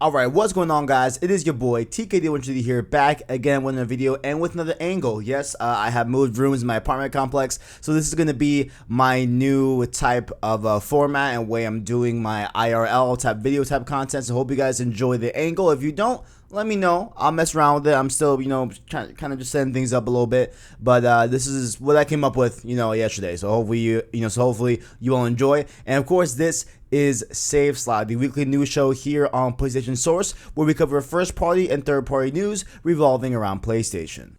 Alright, what's going on, guys? It is your boy TKD1GD here, back again with another video and with another angle. Yes, I have moved rooms in my apartment complex, so this is going to be my new type of format and way I'm doing my IRL type video type content, so hope you guys enjoy the angle. If you don't, let me know. I'll mess around with it. I'm still, kind of just setting things up a little bit, but this is what I came up with, yesterday. So hopefully you all enjoy. And of course, this is Save Slot, the weekly news show here on PlayStation Source, where we cover first-party and third-party news revolving around PlayStation.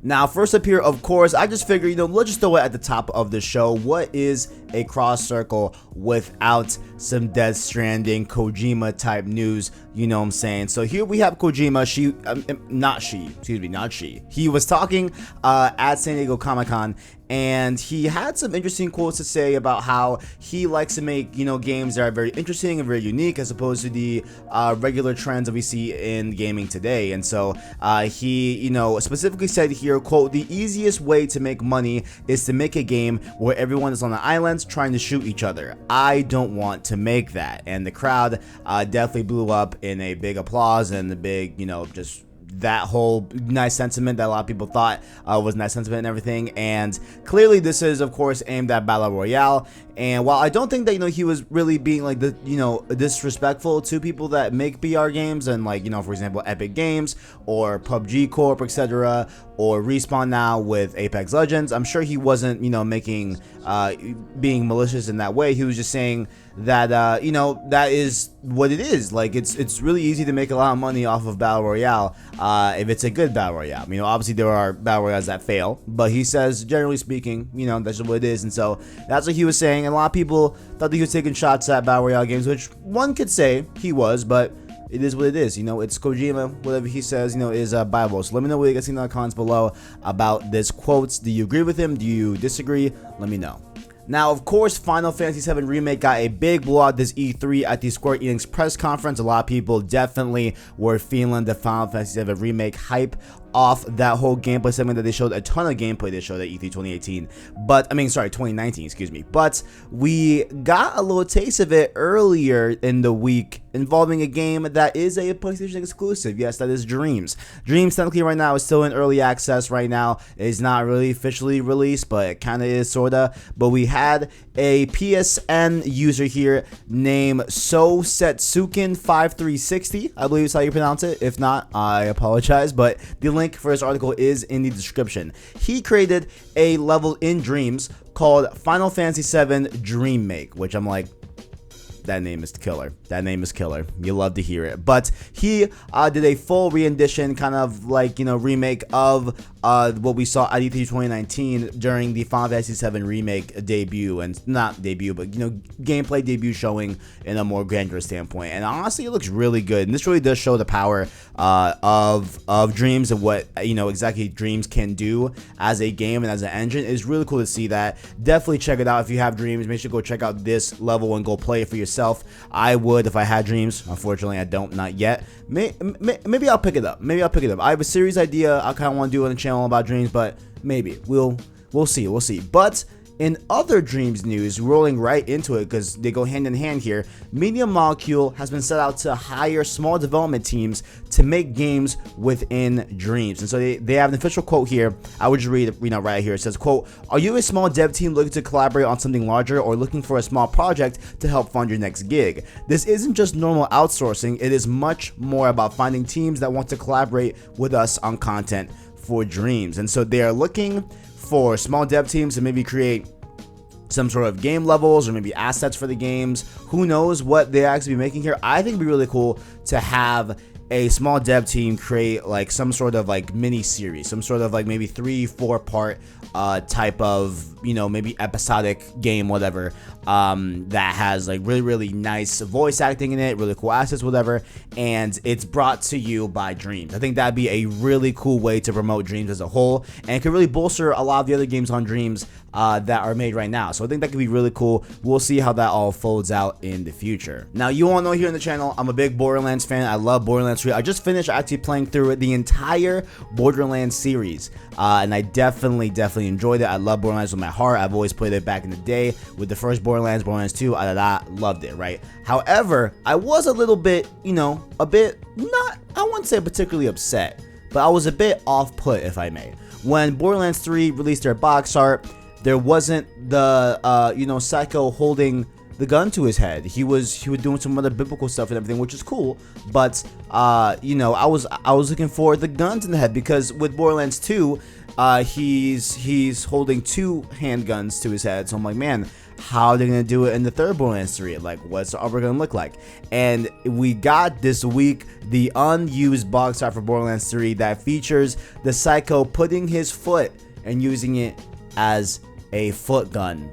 Now, first up here, of course, I just figured, let's just throw it at the top of the show. What is a cross circle without some Death Stranding Kojima type news? You know what I'm saying? So here we have Kojima. Not she. He was talking at San Diego Comic-Con, and he had some interesting quotes to say about how he likes to make, games that are very interesting and very unique as opposed to the regular trends that we see in gaming today. And so he, specifically said here, quote, "The easiest way to make money is to make a game where everyone is on the islands trying to shoot each other. I don't want to make that." And the crowd definitely blew up in a big applause and the big, just that whole nice sentiment that a lot of people thought was nice sentiment and everything. And clearly this is, of course, aimed at Battle Royale. And while I don't think that, he was really being like disrespectful to people that make BR games and for example, Epic Games or PUBG Corp, etc., or Respawn now with Apex Legends, I'm sure he wasn't, making, being malicious in that way. He was just saying that, that is what it is. Like, it's really easy to make a lot of money off of Battle Royale, if it's a good Battle Royale. Obviously there are Battle Royales that fail, but he says, generally speaking, that's what it is. And so that's what he was saying. And a lot of people thought that he was taking shots at Battle Royale games, which one could say he was, but it is what it is. It's Kojima. Whatever he says, is Bible. So let me know what you guys think in the comments below about this quotes. Do you agree with him? Do you disagree? Let me know. Now, of course, Final Fantasy VII Remake got a big blowout this E3 at the Square Enix press conference. A lot of people definitely were feeling the Final Fantasy VII Remake hype off that whole gameplay segment that they showed. A ton of gameplay they showed at E3 2018, but 2019, excuse me. But we got a little taste of it earlier in the week involving a game that is a PlayStation exclusive. Yes, that is Dreams. Dreams technically right now is still in early access right now. It's not really officially released, but it kind of is, sorta. But we had a PSN user here named SoSetsuken5360, I believe is how you pronounce it. If not, I apologize, but the link for his article is in the description. He created a level in Dreams called Final Fantasy VII Dream Make, which I'm like, that name is killer. That name is killer. You love to hear it. But he did a full rendition, kind of remake of what we saw at E3 2019 during the Final Fantasy VII Remake debut, and not debut, but gameplay debut showing in a more granular standpoint. And honestly, it looks really good. And this really does show the power of Dreams and what exactly Dreams can do as a game and as an engine. It's really cool to see that. Definitely check it out if you have Dreams. Make sure to go check out this level and go play it for yourself. I would if I had Dreams. Unfortunately, I don't, not yet. Maybe I'll pick it up. I have a series idea I kind of want to do on the channel about Dreams, but maybe we'll see. But in other Dreams news, rolling right into it because they go hand in hand here, Media Molecule has been set out to hire small development teams to make games within Dreams. And so they have an official quote here. I would just read out right here. It says, quote, "Are you a small dev team looking to collaborate on something larger or looking for a small project to help fund your next gig? This isn't just normal outsourcing. It is much more about finding teams that want to collaborate with us on content for Dreams." And so they are looking for small dev teams to maybe create some sort of game levels or maybe assets for the games. Who knows what they actually be making here. I think it'd be really cool to have a small dev team create some sort of mini series, some sort of maybe 3-4 part type of maybe episodic game, whatever, that has really nice voice acting in it, really cool assets, whatever, and it's brought to you by Dreams. I think that'd be a really cool way to promote Dreams as a whole, and it could really bolster a lot of the other games on Dreams that are made right now. So I think that could be really cool. We'll see how that all folds out in the future. Now, you all know here on the channel, I'm a big Borderlands fan. I love Borderlands Borderlands 3. I just finished actually playing through the entire Borderlands series, and I definitely enjoyed it. I love Borderlands with my heart. I've always played it back in the day with the first Borderlands, Borderlands 2, loved it, right? However, I was a little bit, not, I wouldn't say particularly upset, but I was a bit off-put, if I may. When Borderlands 3 released their box art, there wasn't the, Psycho holding the gun to his head. He was doing some other biblical stuff and everything, which is cool. But I was looking for the guns in the head, because with Borderlands 2, he's holding 2 handguns to his head. So I'm like, man, how are they gonna do it in the third Borderlands 3? Like, what's the armor gonna look like? And we got this week the unused box art for Borderlands 3 that features the Psycho putting his foot and using it as a foot gun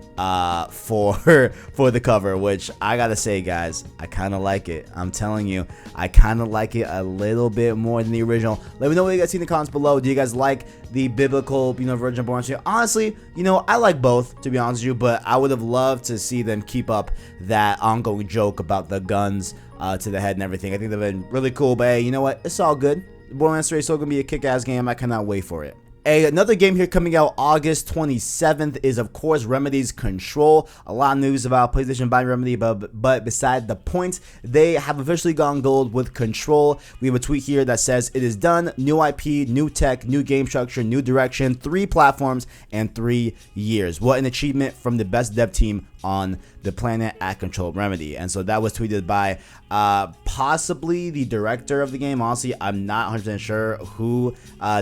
for the cover, which I gotta say, guys, I kind of like it. I'm telling you, I kind of like it a little bit more than the original. Let me know what you guys see in the comments below. Do you guys like the biblical, version of Borderlands 3? Honestly, I like both, to be honest with you, but I would have loved to see them keep up that ongoing joke about the guns to the head and everything. I think they've been really cool, but hey, you know what? It's all good. Borderlands 3 is still gonna be a kick-ass game. I cannot wait for it. Another game here coming out August 27th is, of course, Remedy's Control. A lot of news about PlayStation buying Remedy, but beside the point, they have officially gone gold with Control. We have a tweet here that says, "It is done. New IP, new tech, new game structure, new direction, 3 platforms, and 3 years. What an achievement from the best dev team on the planet at Control Remedy." And so that was tweeted by possibly the director of the game. Honestly, I'm not 100% sure who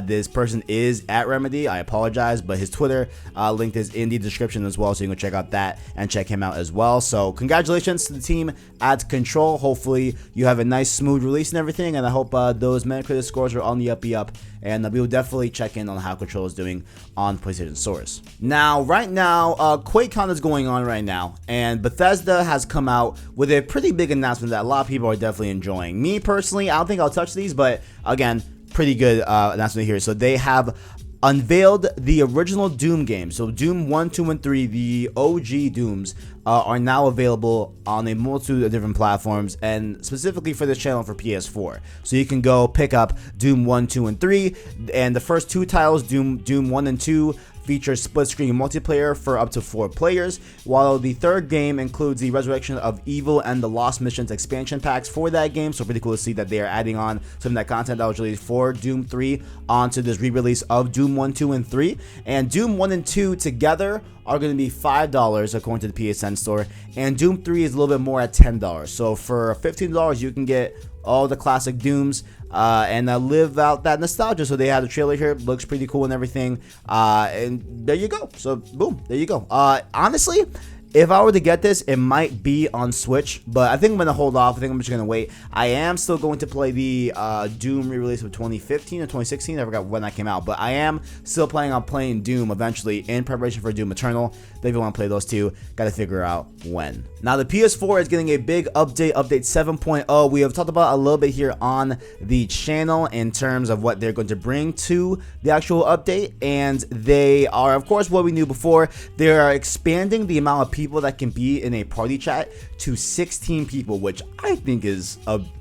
this person is at Remedy. I apologize, but his Twitter link is in the description as well, so you can check out that and check him out as well. So congratulations to the team at Control. Hopefully you have a nice smooth release and everything, and I hope those Metacritic scores are on the up, and we will definitely check in on how Control is doing on PlayStation Source. Now, right now, QuakeCon is going on right now, and Bethesda has come out with a pretty big announcement that a lot of people are definitely enjoying. Me personally, I don't think I'll touch these, but again, pretty good announcement here. So they have unveiled the original Doom game. So Doom 1, 2, and 3, the OG Dooms, are now available on a multitude of different platforms, and specifically for this channel for PS4. So you can go pick up Doom 1, 2, and 3, and the first 2 titles, Doom 1 and 2, feature split-screen multiplayer for up to 4 players, while the third game includes the Resurrection of Evil and the Lost Missions expansion packs for that game. So pretty cool to see that they are adding on some of that content that was released for Doom 3 onto this re-release of Doom 1, 2, and 3. And Doom 1 and 2 together are going to be $5 according to the PSN store, and Doom 3 is a little bit more at $10. So for $15 you can get all the classic Dooms and live out that nostalgia. So they had a trailer here, looks pretty cool and everything, and there you go. So boom, there you go. Honestly, if I were to get this, it might be on Switch, but I think I'm going to hold off. I think I'm just going to wait. I am still going to play the Doom re-release of 2015 or 2016. I forgot when that came out, but I am still planning on playing Doom eventually in preparation for Doom Eternal. If you want to play those two, got to figure out when. Now, the PS4 is getting a big update 7.0. We have talked about a little bit here on the channel in terms of what they're going to bring to the actual update, and they are, of course, what we knew before. They are expanding the amount of people that can be in a party chat to 16 people, which I think is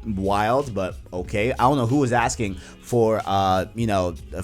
wild, but okay. I don't know who was asking for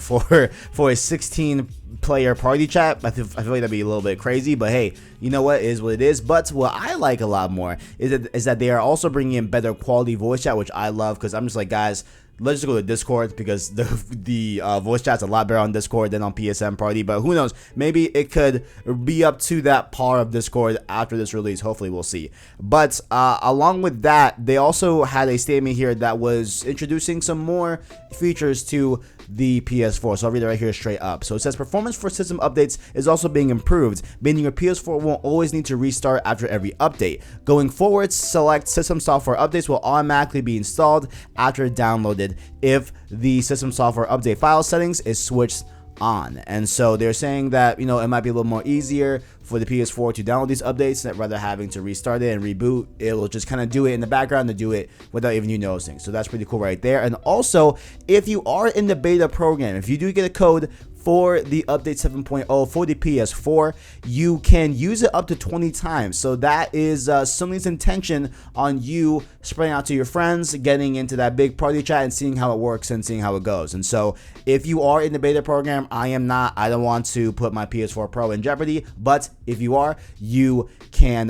for a 16 player party chat. I feel like that'd be a little bit crazy, but hey, you know what, it is what it is. But what I like a lot more is that they are also bringing in better quality voice chat, which I love, because I'm just like, guys, let's just go to Discord, because the voice chat's a lot better on Discord than on PSN Party. But who knows? Maybe it could be up to that par of Discord after this release. Hopefully, we'll see. But along with that, they also had a statement here that was introducing some more features to the PS4. So I'll read it right here straight up. So it says, performance for system updates is also being improved, meaning your PS4 won't always need to restart after every update. Going forward, select system software updates will automatically be installed after downloaded if the system software update file settings is switched on. And so they're saying that, it might be a little more easier for the PS4 to download these updates rather having to restart it and reboot. It will just kind of do it in the background and do it without even you noticing. So that's pretty cool right there. And also, if you are in the beta program, if you do get a code for the update 7.0 for the PS4, you can use it up to 20 times. So that is Sony's intention on you spreading out to your friends, getting into that big party chat and seeing how it works and seeing how it goes. And so if you are in the beta program, I am not. I don't want to put my PS4 Pro in jeopardy, but if you are, you can,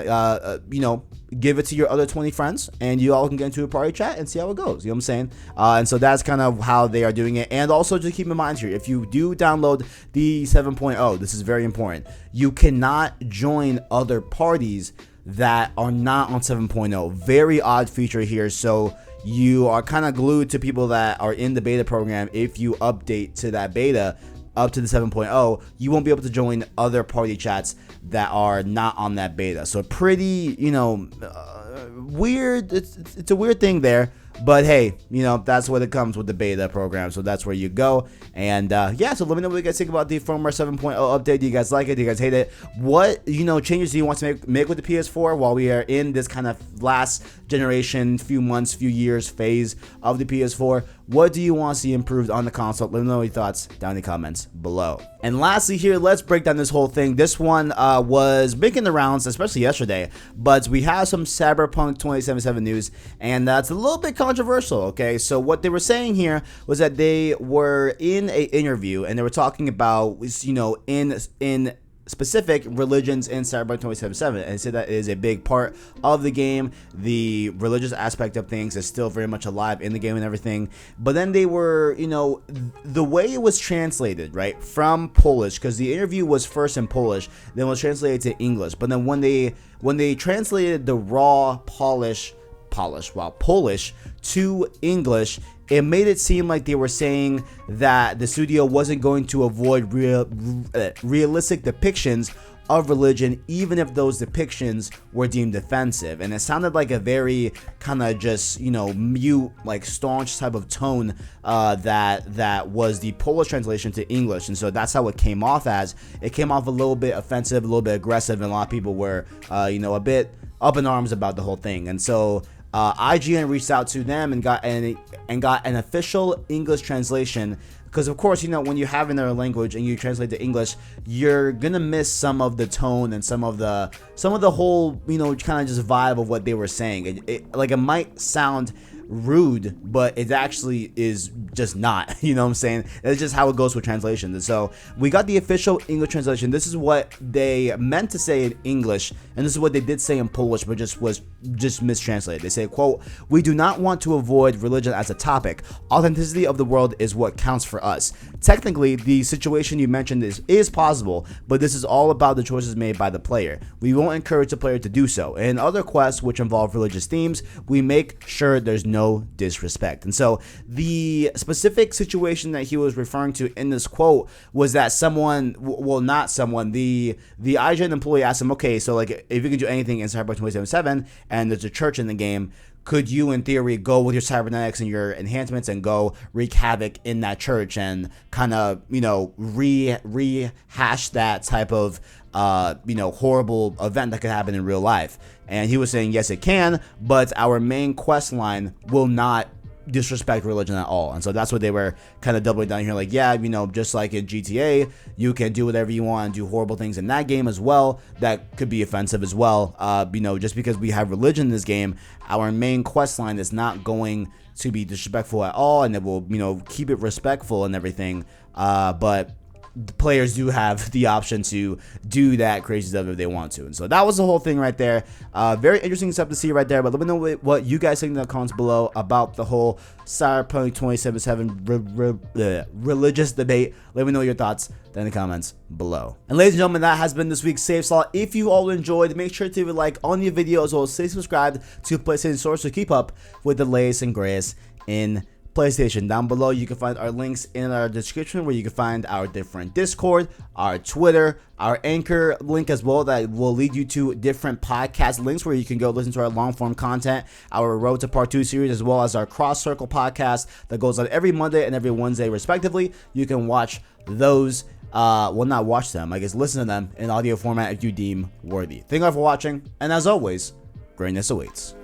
give it to your other 20 friends and you all can get into a party chat and see how it goes. You know what I'm saying? And so that's kind of how they are doing it. And also just keep in mind here, if you do download the 7.0, this is very important. You cannot join other parties that are not on 7.0. Very odd feature here. So you are kind of glued to people that are in the beta program. If you update to that beta up to the 7.0, you won't be able to join other party chats that are not on that beta. So pretty, weird. It's a weird thing there. But hey, that's what it comes with the beta program. So that's where you go. And yeah, so let me know what you guys think about the firmware 7.0 update. Do you guys like it? Do you guys hate it? What, changes do you want to make with the PS4 while we are in this kind of last generation, few months, few years phase of the PS4? What do you want to see improved on the console? Let me know your thoughts down in the comments below. And lastly here, let's break down this whole thing. This one was making the rounds, especially yesterday, but we have some Cyberpunk 2077 news, and that's a little bit controversial, okay? So what they were saying here was that they were in an interview, and they were talking about, in specific religions in Cyberpunk 2077, and said that it is a big part of the game. The religious aspect of things is still very much alive in the game and everything. But then they were, the way it was translated, right, from Polish, because the interview was first in Polish, then was translated to English. But then when they translated the raw Polish to English, it made it seem like they were saying that the studio wasn't going to avoid realistic depictions of religion, even if those depictions were deemed offensive. And it sounded like a very kind of just, mute, like staunch type of tone that was the Polish translation to English. And so that's how it came off as. It came off a little bit offensive, a little bit aggressive, and a lot of people were, a bit up in arms about the whole thing. And so IGN reached out to them and got an official English translation, because of course, when you have another language and you translate to English, you're gonna miss some of the tone and some of the whole kind of just vibe of what they were saying. It might sound rude, but it actually is just not. You know what I'm saying? That's just how it goes with translations. And so we got the official English translation. This is what they meant to say in English, and this is what they did say in Polish, but was mistranslated. They say, quote, "We do not want to avoid religion as a topic. Authenticity of the world is what counts for us. Technically, the situation you mentioned is possible, but this is all about the choices made by the player. We won't encourage the player to do so. In other quests which involve religious themes, we make sure there's no disrespect." And so the specific situation that he was referring to in this quote was that the IGN employee asked him, okay, so like if you can do anything in Cyberpunk 2077 and there's a church in the game, could you, in theory, go with your cybernetics and your enhancements and go wreak havoc in that church and kind of, rehash that type of, horrible event that could happen in real life? And he was saying, yes, it can, but our main quest line will not disrespect religion at all. And so that's what they were kind of doubling down here, like, yeah, just like in GTA, you can do whatever you want and do horrible things in that game as well that could be offensive as well. Just because we have religion in this game, our main quest line is not going to be disrespectful at all, and it will keep it respectful and everything, but the players do have the option to do that crazy stuff if they want to. And so that was the whole thing right there. Very interesting stuff to see right there. But let me know what you guys think in the comments below about the whole Cyberpunk 2077 religious debate. Let me know your thoughts down in the comments below. And ladies and gentlemen, that has been this week's Save Slot. If you all enjoyed, make sure to leave a like on the video, as well as stay subscribed to PlayStation Source to keep up with the latest and greatest in PlayStation. Down below you can find our links in our description, where you can find our different Discord, our Twitter, our Anchor link as well, that will lead you to different podcast links where you can go listen to our long form content, our Road to Part 2 series, as well as our Cross Circle podcast that goes on every Monday and every Wednesday respectively. You can watch those, not watch them, I guess listen to them in audio format if you deem worthy. Thank you all for watching, and as always, greatness awaits.